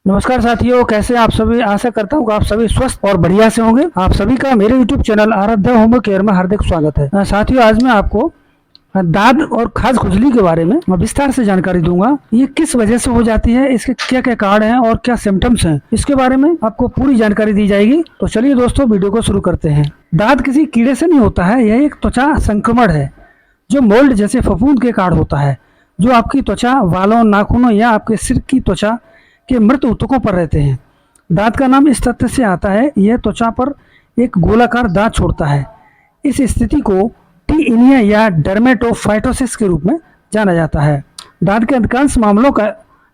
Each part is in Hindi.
नमस्कार साथियों, कैसे हैं आप सभी। आशा करता हूँ कि आप सभी स्वस्थ और बढ़िया से होंगे। आप सभी का मेरे YouTube channel Aradhya home care में हार्दिक स्वागत है। साथियों, आज मैं आपको दाद और खाज खुजली के बारे में विस्तार से जानकारी दूंगा। ये किस वजह से हो जाती है, इसके क्या क्या कारण हैं और क्या सिम्टम्स हैं, इसके बारे में आपको पूरी जानकारी दी जाएगी। तो चलिए दोस्तों, वीडियो को शुरू करते हैं। दाद किसी कीड़े से नहीं होता है, यह एक त्वचा संक्रमण है जो मोल्ड जैसे फफूंद के कारण होता है, जो आपकी त्वचा, बालों, नाखूनों या आपके सिर की त्वचा के मृत ऊतकों पर रहते हैं। दांत का नाम इस तथ्य से आता है, यह त्वचा पर एक गोलाकार दांत छोड़ता है। इस स्थिति को टीइनिया या डर्मेटोफाइटोसिस के रूप में जाना जाता है। दांत के अधिकांश मामलों का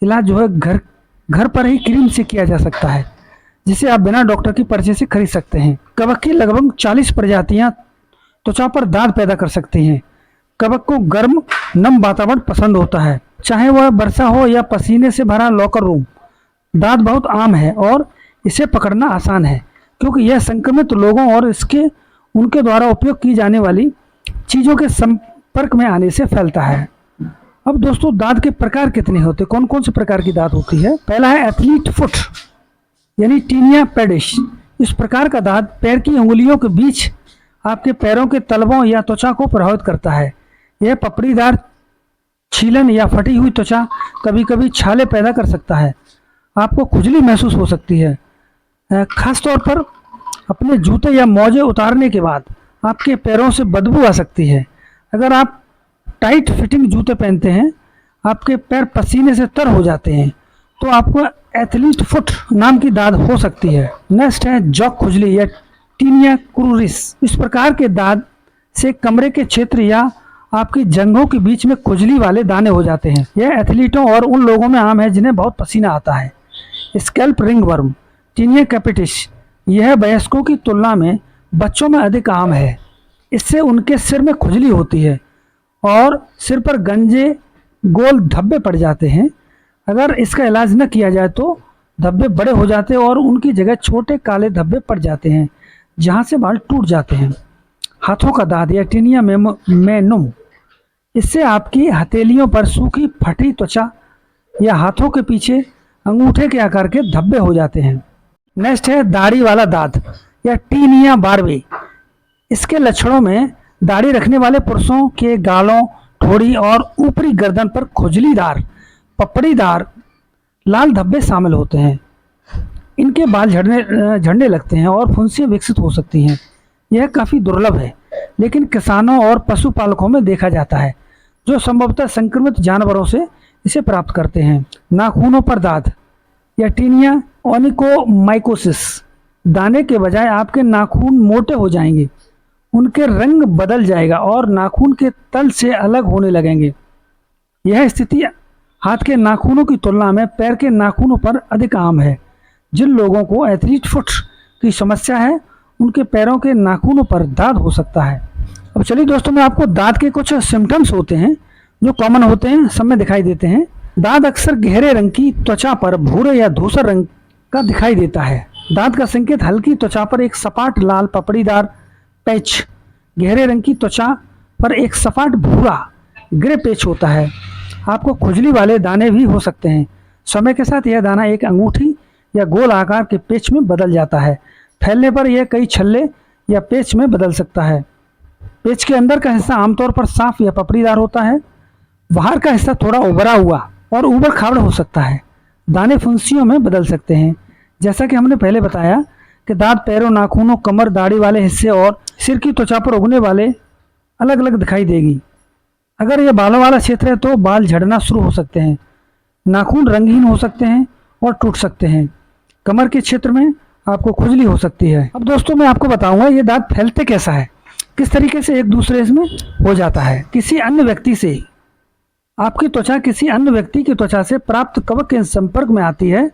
इलाज जो है घर पर ही क्रीम से किया जा सकता है, जिसे आप बिना डॉक्टर की पर्ची से खरीद सकते हैं। कवक की लगभग 40 प्रजातियां त्वचा पर दाद पैदा कर सकती हैं। कवक को गर्म नम वातावरण पसंद होता है, चाहे वह वर्षा हो या पसीने से भरा लॉकर रूम। दाद बहुत आम है और इसे पकड़ना आसान है, क्योंकि यह संक्रमित लोगों और उनके द्वारा उपयोग की जाने वाली चीज़ों के संपर्क में आने से फैलता है। अब दोस्तों, दाद के प्रकार कितने होते हैं, कौन कौन से प्रकार की दाद होती है। पहला है एथलीट फुट यानी टीनिया पेडिस। इस प्रकार का दाद पैर की उंगलियों के बीच आपके पैरों के तलवों या त्वचा को प्रभावित करता है। यह पपड़ीदार छीलन या फटी हुई त्वचा, कभी कभी छाले पैदा कर सकता है। आपको खुजली महसूस हो सकती है। खासतौर पर अपने जूते या मोजे उतारने के बाद आपके पैरों से बदबू आ सकती है। अगर आप टाइट फिटिंग जूते पहनते हैं, आपके पैर पसीने से तर हो जाते हैं, तो आपको एथलीट फुट नाम की दाद हो सकती है। नेक्स्ट है जॉक खुजली या टीनिया क्रूरिस। इस प्रकार के दाद से कमरे के क्षेत्र या आपकी जंघों के बीच में खुजली वाले दाने हो जाते हैं। यह एथलीटों और उन लोगों में आम है जिन्हें बहुत पसीना आता है। स्कैल्प रिंगवर्म टीनिया कैपिटिस, यह वयस्कों की तुलना में बच्चों में अधिक आम है। इससे उनके सिर में खुजली होती है और सिर पर गंजे गोल धब्बे पड़ जाते हैं। अगर इसका इलाज न किया जाए तो धब्बे बड़े हो जाते हैं और उनकी जगह छोटे काले धब्बे पड़ जाते हैं, जहाँ से बाल टूट जाते हैं। हाथों का दाद या टीनिया मेनुम, इससे आपकी हथेलियों पर सूखी फटी त्वचा या हाथों के पीछे अंगूठे के आकार के धब्बे हो जाते हैं। नेक्स्ट है दाढ़ी वाला दाद या टीनिया बार्बे। इसके लक्षणों में दाढ़ी रखने वाले पुरुषों के गालों, ठोड़ी और ऊपरी गर्दन पर खुजलीदार पपड़ीदार लाल धब्बे शामिल होते हैं। इनके बाल झड़ने लगते हैं और फुंसियाँ विकसित हो सकती हैं। यह काफ़ी दुर्लभ है, लेकिन किसानों और पशुपालकों में देखा जाता है, जो संभवतः संक्रमित जानवरों से इसे प्राप्त करते हैं। नाखूनों पर दाद या टीनिया ओनिकोमाइकोसिस, दाने के बजाय आपके नाखून मोटे हो जाएंगे, उनके रंग बदल जाएगा और नाखून के तल से अलग होने लगेंगे। यह स्थिति हाथ के नाखूनों की तुलना में पैर के नाखूनों पर अधिक आम है। जिन लोगों को एथलीट फुट की समस्या है, उनके पैरों के नाखूनों पर दाद हो सकता है। अब चलिए दोस्तों, मैं आपको दाद के कुछ सिम्टम्स होते हैं जो कॉमन होते हैं, सब में दिखाई देते हैं। दाद अक्सर गहरे रंग की त्वचा पर भूरे या धूसर रंग का दिखाई देता है। दाद का संकेत हल्की त्वचा पर एक सपाट लाल पपड़ीदार पैच, गहरे रंग की त्वचा पर एक सपाट भूरा ग्रे पैच होता है। आपको खुजली वाले दाने भी हो सकते हैं। समय के साथ यह दाना एक अंगूठी या गोल आकार के पैच में बदल जाता है। फैलने पर यह कई छल्ले या पैच में बदल सकता है। पैच के अंदर का हिस्सा आमतौर पर साफ या पपड़ीदार होता है। बाहर का हिस्सा थोड़ा उभरा हुआ और ऊबड़ खाबड़ हो सकता है। दाने फुंसियों में बदल सकते हैं। जैसा कि हमने पहले बताया कि दांत पैरों, नाखूनों, कमर, दाढ़ी वाले हिस्से और सिर की त्वचा पर उगने वाले अलग अलग दिखाई देगी। अगर यह बालों वाला क्षेत्र है तो बाल झड़ना शुरू हो सकते हैं। नाखून रंगहीन हो सकते हैं और टूट सकते हैं। कमर के क्षेत्र में आपको खुजली हो सकती है। अब दोस्तों, मैं आपको बताऊंगा ये दांत फैलते कैसा है, किस तरीके से एक दूसरे में हो जाता है। किसी अन्य व्यक्ति से आपकी त्वचा किसी अन्य व्यक्ति की त्वचा से प्राप्त कवक के संपर्क में आती है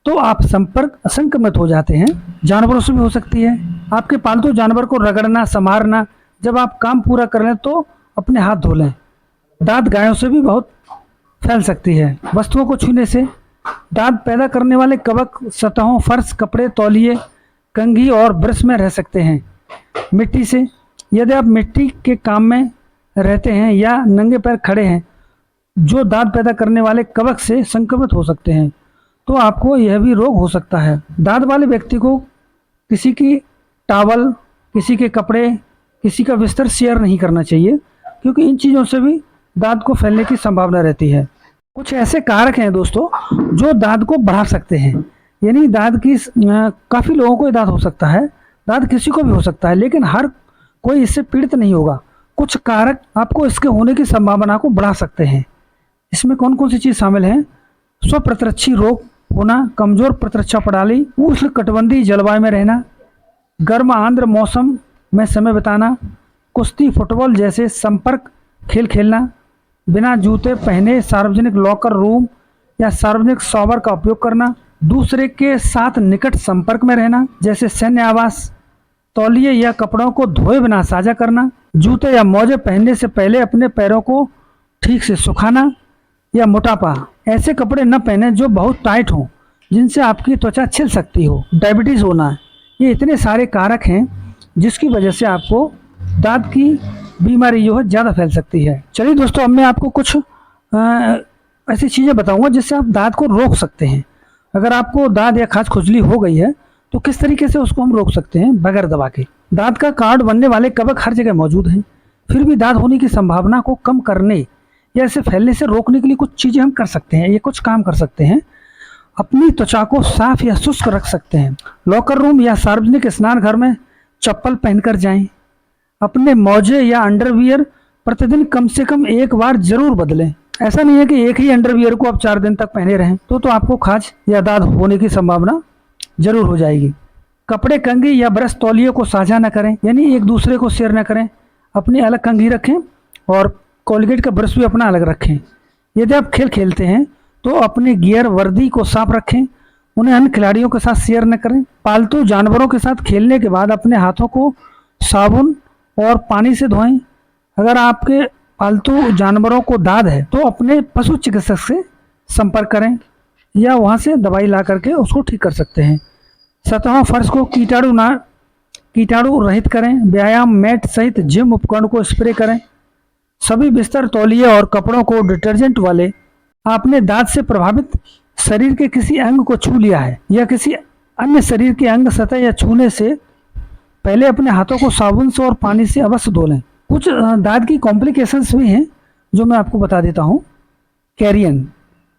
तो आप संक्रमित हो जाते हैं। जानवरों से भी हो सकती है। आपके पालतू जानवर को रगड़ना, संवारना, जब आप काम पूरा कर लें तो अपने हाथ धो लें। दांत गायों से भी बहुत फैल सकती है। वस्तुओं को छूने से दांत पैदा करने वाले कवक सतहों, फर्श, कपड़े, तौलिए, कंघी और ब्रश में रह सकते हैं। मिट्टी से, यदि आप मिट्टी के काम में रहते हैं या नंगे पैर खड़े हैं, जो दांत पैदा करने वाले कवक से संक्रमित हो सकते हैं। तो आपको यह भी रोग हो सकता है। दाद वाले व्यक्ति को किसी की टॉवल, किसी के कपड़े, किसी का बिस्तर शेयर नहीं करना चाहिए, क्योंकि इन चीज़ों से भी दाद को फैलने की संभावना रहती है। कुछ ऐसे कारक हैं दोस्तों जो दाद को बढ़ा सकते हैं, यानी दाद की काफ़ी लोगों को दाद हो सकता है, दाद किसी को भी हो सकता है, लेकिन हर कोई इससे पीड़ित नहीं होगा। कुछ कारक आपको इसके होने की संभावना को बढ़ा सकते हैं। इसमें कौन कौन सी चीज़ शामिल है? स्वप्रतिरक्षी रोग होना, कमजोर प्रतिरक्षा प्रणाली, उष्ण कटिबंधीय जलवायु में रहना, गर्म आर्द्र मौसम में समय बिताना, कुश्ती, फुटबॉल जैसे संपर्क खेल खेलना, बिना जूते पहने सार्वजनिक लॉकर रूम या सार्वजनिक शॉवर का उपयोग करना, दूसरे के साथ निकट संपर्क में रहना जैसे सैन्य आवास, तौलिए या कपड़ों को धोए बिना साझा करना, जूते या मोजे पहनने से पहले अपने पैरों को ठीक से सुखाना, या मोटापा, ऐसे कपड़े न पहने जो बहुत टाइट हों जिनसे आपकी त्वचा छिल सकती हो, डायबिटीज़ होना। ये इतने सारे कारक हैं जिसकी वजह से आपको दांत की बीमारी जो है ज़्यादा फैल सकती है। चलिए दोस्तों, अब मैं आपको कुछ ऐसी चीज़ें बताऊंगा जिससे आप दांत को रोक सकते हैं। अगर आपको दांत या खाज खुजली हो गई है तो किस तरीके से उसको हम रोक सकते हैं बगैर दवा के। दांत का कार्ड बनने वाले कवक हर जगह मौजूद हैं, फिर भी दांत होने की संभावना को कम करने या इसे फैलने से रोकने के लिए कुछ चीज़ें हम कर सकते हैं। ये कुछ काम कर सकते हैं। अपनी त्वचा को साफ या शुष्क रख सकते हैं। लॉकर रूम या सार्वजनिक स्नान घर में चप्पल पहनकर जाएं। अपने मोजे या अंडरवियर प्रतिदिन कम से कम एक बार जरूर बदलें। ऐसा नहीं है कि एक ही अंडरवियर को आप 4 दिन तक पहने रहें, तो आपको खाज या दाद होने की संभावना जरूर हो जाएगी। कपड़े, कंघी या ब्रश तौलिए को साझा न करें, यानी एक दूसरे को शेयर न करें। अपनी अलग कंघी रखें और कोलगेट का ब्रश भी अपना अलग रखें। यदि आप खेल खेलते हैं तो अपने गियर वर्दी को साफ रखें, उन्हें अन्य खिलाड़ियों के साथ शेयर न करें। पालतू जानवरों के साथ खेलने के बाद अपने हाथों को साबुन और पानी से धोएं। अगर आपके पालतू जानवरों को दाद है तो अपने पशु चिकित्सक से संपर्क करें या वहां से दवाई ला करके उसको ठीक कर सकते हैं। सतहों, फर्श को कीटाणु रहित करें। व्यायाम मैट सहित जिम उपकरण को स्प्रे करें। सभी बिस्तर, तौलिए और कपड़ों को डिटर्जेंट वाले। आपने दांत से प्रभावित शरीर के किसी अंग को छू लिया है या किसी अन्य शरीर के अंग, सतह या छूने से पहले अपने हाथों को साबुन से और पानी से अवश्य धो लें। कुछ दांत की कॉम्प्लिकेशंस भी हैं जो मैं आपको बता देता हूँ। कैरियन,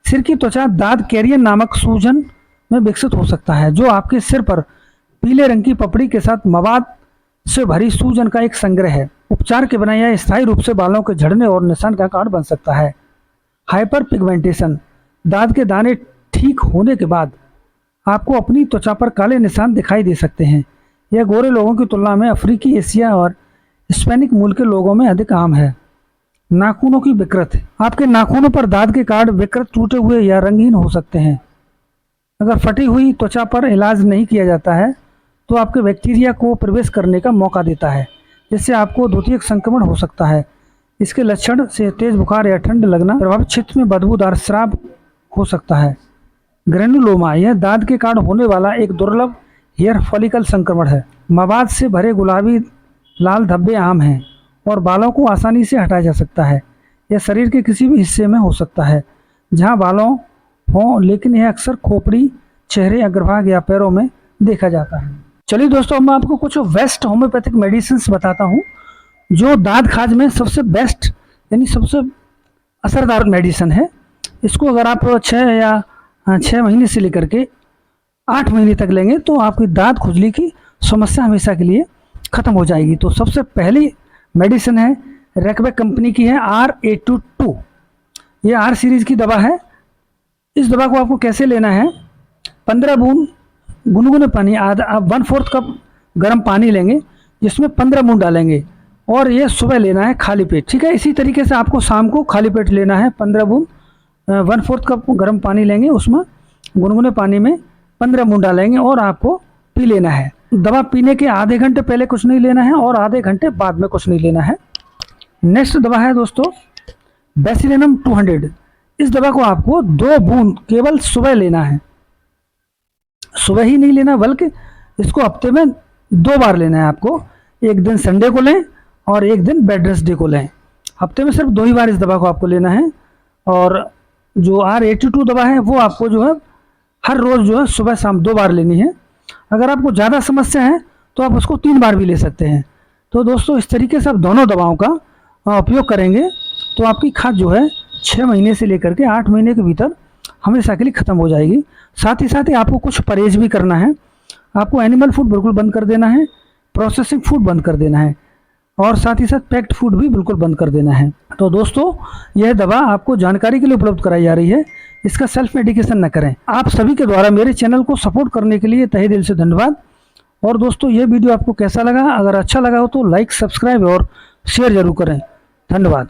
सिर की त्वचा दांत कैरियन नामक सूजन में विकसित हो सकता है, जो आपके सिर पर पीले रंग की पपड़ी के साथ मवाद से भरी सूजन का एक संग्रह है। उपचार के बिना यह स्थायी रूप से बालों के झड़ने और निशान का कारण बन सकता है। हाइपर पिगमेंटेशन, दांत के दाने ठीक होने के बाद आपको अपनी त्वचा पर काले निशान दिखाई दे सकते हैं। यह गोरे लोगों की तुलना में अफ्रीकी, एशिया और हिस्पैनिक मूल के लोगों में अधिक आम है। नाखूनों की विकृत, आपके नाखूनों पर दांत के कार्ड विकृत, टूटे हुए या रंगीन हो सकते हैं। अगर फटी हुई त्वचा पर इलाज नहीं किया जाता है तो आपके बैक्टीरिया को प्रवेश करने का मौका देता है, जिससे आपको द्वितीयक संक्रमण हो सकता है। इसके लक्षण से तेज बुखार या ठंड लगना, प्रभावित क्षेत्र में बदबूदार स्राव हो सकता है। ग्रेनुलोमा, यह दांत के कारण होने वाला एक दुर्लभ हेयर फॉलिकल संक्रमण है। मवाद से भरे गुलाबी लाल धब्बे आम हैं और बालों को आसानी से हटाया जा सकता है। यह शरीर के किसी भी हिस्से में हो सकता है जहां बालों हों, लेकिन यह अक्सर खोपड़ी, चेहरे, अग्रभाग या पैरों में देखा जाता है। चलिए दोस्तों, मैं आपको कुछ बेस्ट होम्योपैथिक मेडिसिन बताता हूँ जो दांत खाज में सबसे बेस्ट यानी सबसे असरदार मेडिसिन है। इसको अगर आप 6 महीने से लेकर के 8 महीने तक लेंगे तो आपकी दांत खुजली की समस्या हमेशा के लिए ख़त्म हो जाएगी। तो सबसे पहली मेडिसिन है, रेकबैक कंपनी की है R822। ये R सीरीज़ की दवा है। इस दवा को आपको कैसे लेना है? 15 बूंद गुनगुने पानी, आप 1/4 कप गर्म पानी लेंगे जिसमें 15 बूंद डालेंगे और ये सुबह लेना है खाली पेट, ठीक है। इसी तरीके से आपको शाम को खाली पेट लेना है। 15 बूंद 1/4 कप गर्म पानी लेंगे, उसमें गुनगुने पानी में 15 बूंद डालेंगे और आपको पी लेना है। दवा पीने के आधे घंटे पहले कुछ नहीं लेना है और आधे घंटे बाद में कुछ नहीं लेना है। नेक्स्ट दवा है दोस्तों बेसिलिनम 200। इस दवा को आपको 2 बूंद केवल सुबह लेना है। सुबह ही नहीं लेना बल्कि इसको हफ्ते में 2 बार लेना है आपको। एक दिन संडे को लें और एक दिन वेडनेसडे को लें। हफ्ते में सिर्फ 2 ही बार इस दवा को आपको लेना है। और जो R82 दवा है वो आपको जो है हर रोज़ जो है सुबह शाम 2 बार लेनी है। अगर आपको ज़्यादा समस्या है तो आप उसको 3 बार भी ले सकते हैं। तो दोस्तों इस तरीके से आप दोनों दवाओं का उपयोग करेंगे तो आपकी खाज जो है 6 महीने से लेकर के 8 महीने के भीतर हमेशा के लिए ख़त्म हो जाएगी। साथ ही आपको कुछ परहेज भी करना है। आपको एनिमल फूड बिल्कुल बंद कर देना है, प्रोसेसिंग फूड बंद कर देना है और साथ ही साथ पैक्ड फूड भी बिल्कुल बंद कर देना है। तो दोस्तों यह दवा आपको जानकारी के लिए उपलब्ध कराई जा रही है, इसका सेल्फ मेडिकेशन न करें। आप सभी के द्वारा मेरे चैनल को सपोर्ट करने के लिए तहे दिल से धन्यवाद। और दोस्तों ये वीडियो आपको कैसा लगा? अगर अच्छा लगा हो तो लाइक, सब्सक्राइब और शेयर जरूर करें। धन्यवाद।